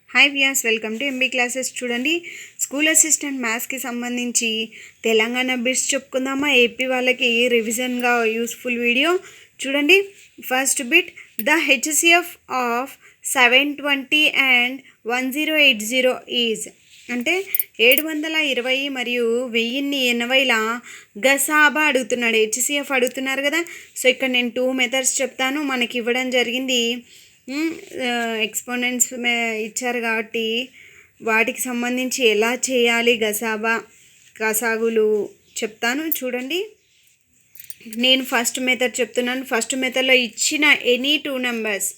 Hi Vyas, welcome to MB classes. చూడండి, school assistant మ్యాథ్స్కి సంబంధించి తెలంగాణ బిట్స్ చెప్పుకుందామా. ఏపీ వాళ్ళకి రివిజన్గా యూస్ఫుల్ వీడియో చూడండి. First bit, the HCF of 720 and 1080 is అంటే 720 మరియు 1080ల గసాబా అడుగుతున్నాడు. హెచ్సిఎఫ్ అడుగుతున్నారు కదా. సో ఇక్కడ నేను 2 మెథడ్స్ చెప్తాను. మనకి ఇవ్వడం జరిగింది ఎక్స్పోనెంట్స్ ఇచ్చారు కాబట్టి వాటికి సంబంధించి ఎలా చేయాలి గసాగులు చెప్తాను. చూడండి, నేను ఫస్ట్ మెథడ్ చెప్తున్నాను. ఫస్ట్ మెథడ్లో ఇచ్చిన ఎనీ 2 నెంబర్స్,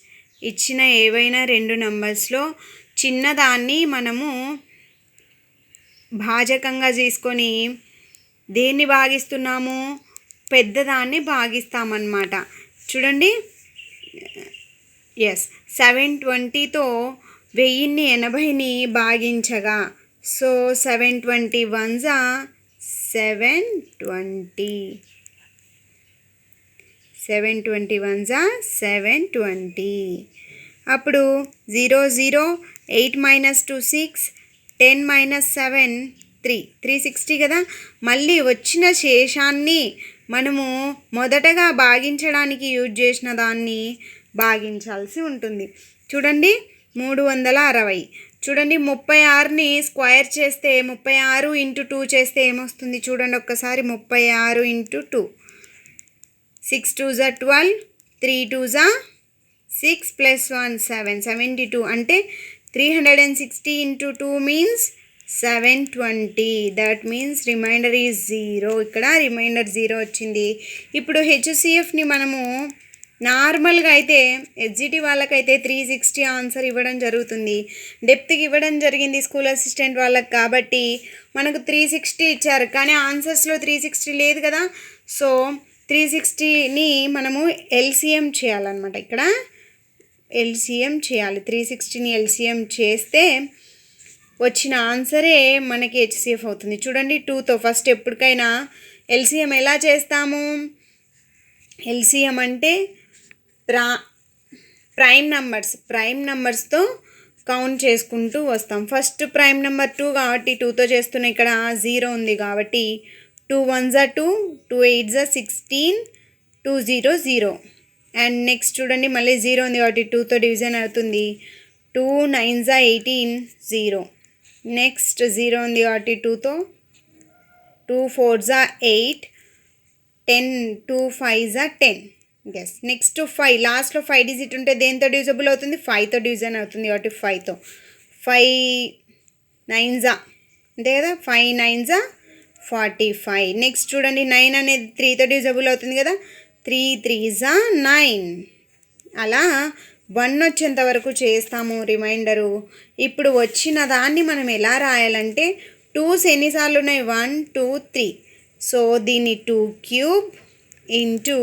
ఇచ్చిన ఏవైనా 2 నెంబర్స్లో చిన్నదాన్ని మనము భాజకంగా తీసుకొని దేన్ని భాగిస్తున్నాము, పెద్దదాన్ని భాగిస్తామన్నమాట. చూడండి, 720తో 1080ని భాగించగా, సో 720 1 720, 720 1 720. అప్పుడు 0 0, 8 - 2 6, 10 - 7 3, 360 కదా. మళ్ళీ వచ్చిన శేషాన్ని మనము మొదటగా భాగించడానికి యూజ్ చేసిన దాన్ని భాగించాల్సి ఉంటుంది. చూడండి, 360. చూడండి, 36ని స్క్వేర్ చేస్తే 36 × 2 చేస్తే ఏమొస్తుంది చూడండి ఒక్కసారి. 36 × 2, 6 2 12, 3 2 6 + 1 7, 72. అంటే 360 × 2 means 720. That means remainder is 0. ఇక్కడ రిమైండర్ 0 వచ్చింది. ఇప్పుడు హెచ్సిఎఫ్ని మనము నార్మల్గా అయితే ఎస్జిటి వాళ్ళకైతే 360 ఆన్సర్ ఇవ్వడం జరుగుతుంది. డెప్త్కి ఇవ్వడం జరిగింది స్కూల్ అసిస్టెంట్ వాళ్ళకి కాబట్టి మనకు 360 ఇచ్చారు. కానీ ఆన్సర్స్లో 360 లేదు కదా. సో 360ని మనము ఎల్సిఎం చేయాలన్నమాట. ఇక్కడ ఎల్సిఎం చేయాలి. 360ని ఎల్సిఎం చేస్తే వచ్చిన ఆన్సరే మనకి హెచ్సిఎఫ్ అవుతుంది. చూడండి, 2తో ఫస్ట్ ఎప్పటికైనా ఎల్సిఎం ఎలా చేస్తాము. ఎల్సిఎం అంటే ప్రైమ్ నెంబర్స్తో కౌంట్ చేసుకుంటూ వస్తాం. ఫస్ట్ ప్రైమ్ నెంబర్ 2 కాబట్టి 2తో చేస్తున్నాం. ఇక్కడ 0 ఉంది కాబట్టి 2 1 2, 2 8 16, 2 0 0. అండ్ నెక్స్ట్ చూడండి, మళ్ళీ 0 ఉంది కాబట్టి 2తో డివిజన్ అవుతుంది. 2 9 18 0. నెక్స్ట్ 0 ఉంది కాబట్టి 2తో, 2 4 8, 10 2 5 10. ఎస్. నెక్స్ట్ 5, లాస్ట్లో 5 డిజిట్ ఉంటే దేంతో డివిజబుల్ అవుతుంది, 5తో డివిజన్ అవుతుంది కాబట్టి 5తో. 5 9 అంతే కదా, 5 9 45. నెక్స్ట్ చూడండి, 9 అనేది 3తో డివిజబుల్ అవుతుంది కదా, 3 3 9. అలా 1 వచ్చేంత వరకు చేస్తాము రిమైండరు. ఇప్పుడు వచ్చిన దాన్ని మనం ఎలా రాయాలంటే 2s ఎన్నిసార్లు ఉన్నాయి, 1 2 3. సో దీన్ని 2 క్యూబ్ ఇంటూ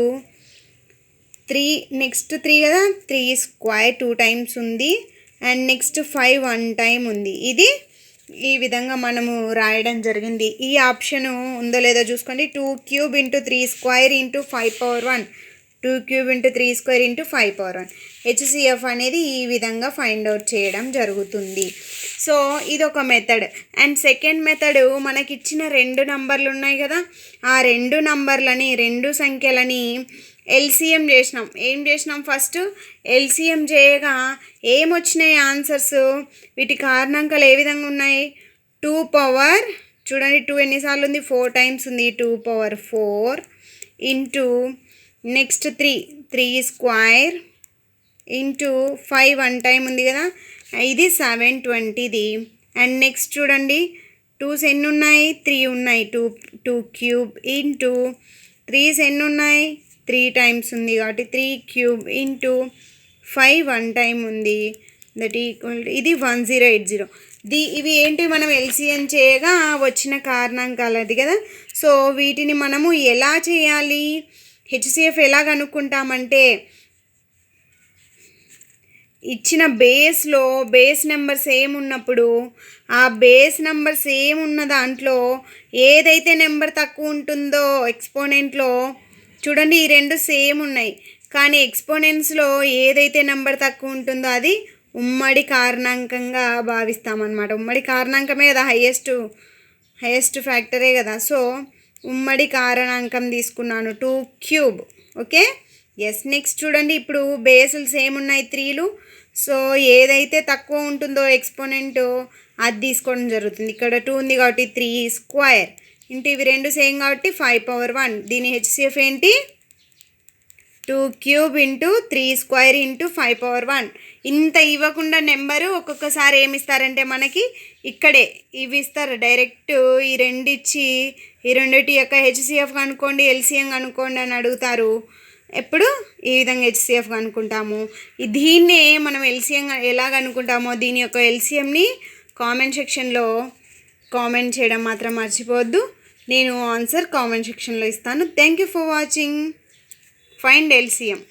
3, నెక్స్ట్ 3 కదా, 3 స్క్వేర్ 2 టైమ్స్ ఉంది. అండ్ నెక్స్ట్ 5 1 టైం ఉంది. ఇది ఈ విధంగా మనము రాయడం జరిగింది. ఈ ఆప్షన్ ఉందో లేదో చూసుకోండి. 2 cube into 3 square into 5 power 1, 2 cube into 3 square into 5 power 1. HCF అనేది ఈ విధంగా ఫైండ్ అవుట్ చేయడం జరుగుతుంది. సో ఇదొక మెథడ్. అండ్ సెకండ్ మెథడ్, మనకి ఇచ్చిన 2 నంబర్లు ఉన్నాయి కదా, ఆ 2 నంబర్లని 2 సంఖ్యలని ఎల్సిఎం చేసినాం. ఏం చేసినాం, ఫస్ట్ ఎల్సిఎం చేయగా ఏమొచ్చినాయి ఆన్సర్స్, వీటి కారణాంకాలు ఏ విధంగా ఉన్నాయి. 2 పవర్, చూడండి 2 ఎన్నిసార్లు ఉంది, 4 టైమ్స్ ఉంది. 2 power 4 into next 3 3 square into 5 1 time ఉంది కదా, ఇది 720ది. అండ్ నెక్స్ట్ చూడండి, 2s ఎన్ని ఉన్నాయి, 3 ఉన్నాయి. 2 క్యూబ్ ఇంటూ 3s ఎన్ని ఉన్నాయి, 3 టైమ్స్ ఉంది కాబట్టి 3 క్యూబ్ ఇంటూ 5 1 టైం ఉంది. దట్ ఈక్వల్ ఇది 1080. ఇవి ఏంటి, మనం ఎల్సిఎం చేయగా వచ్చిన కారణాంకాలు అది కదా. సో వీటిని మనము ఎలా చేయాలి, హెచ్సిఎఫ్ ఎలా కనుక్కుంటామంటే ఇచ్చిన బేస్లో బేస్ నెంబర్ సేమ్ ఉన్నప్పుడు ఆ బేస్ నెంబర్ సేమ్ ఉన్న దాంట్లో ఏదైతే నెంబర్ తక్కువ ఉంటుందో ఎక్స్పోనెంట్లో, చూడండి ఈ 2 సేమ్ ఉన్నాయి కానీ ఎక్స్పోనెంట్స్లో ఏదైతే నెంబర్ తక్కువ ఉంటుందో అది ఉమ్మడి కారణాంకంగా భావిస్తామన్నమాట. ఉమ్మడి కారణాంకమే కదా, హైయెస్ట్ ఫ్యాక్టరే కదా. సో ఉమ్మడి కారణాంకం తీసుకున్నాను 2³ ఓకే. ఎస్, నెక్స్ట్ చూడండి, ఇప్పుడు బేసులు సేమ్ ఉన్నాయి 3లు. సో ఏదైతే తక్కువ ఉంటుందో ఎక్స్పోనెంట్ అది తీసుకోవడం జరుగుతుంది. ఇక్కడ 2 ఉంది కాబట్టి 3² ఇంటూ ఇవి రెండు సేమ్ కాబట్టి 5/1. దీని హెచ్సిఎఫ్ ఏంటి? 2³ ఇంటూ 3² ఇంటూ 5/1. ఇంత ఇవ్వకుండా నెంబరు ఒక్కొక్కసారి ఏమి ఇస్తారంటే మనకి ఇక్కడే ఇవి ఇస్తారు డైరెక్ట్. ఈ రెండు ఇచ్చి ఈ రెండిటి యొక్క హెచ్సిఎఫ్ కనుక్కోండి, ఎల్సిఎం కనుక్కోండి అని అడుగుతారు. ఎప్పుడు ఈ విధంగా హెచ్సిఎఫ్ కనుక్కుంటాము. దీన్నే మనం ఎల్సిఎం ఎలా కనుక్కుంటామో దీని యొక్క ఎల్సిఎంని కామెంట్ సెక్షన్లో కామెంట్ చేయడం మాత్రం మర్చిపోవద్దు. నేను ఆన్సర్ కామెంట్ సెక్షన్లో ఇస్తాను. Thank you for watching. Find LCM.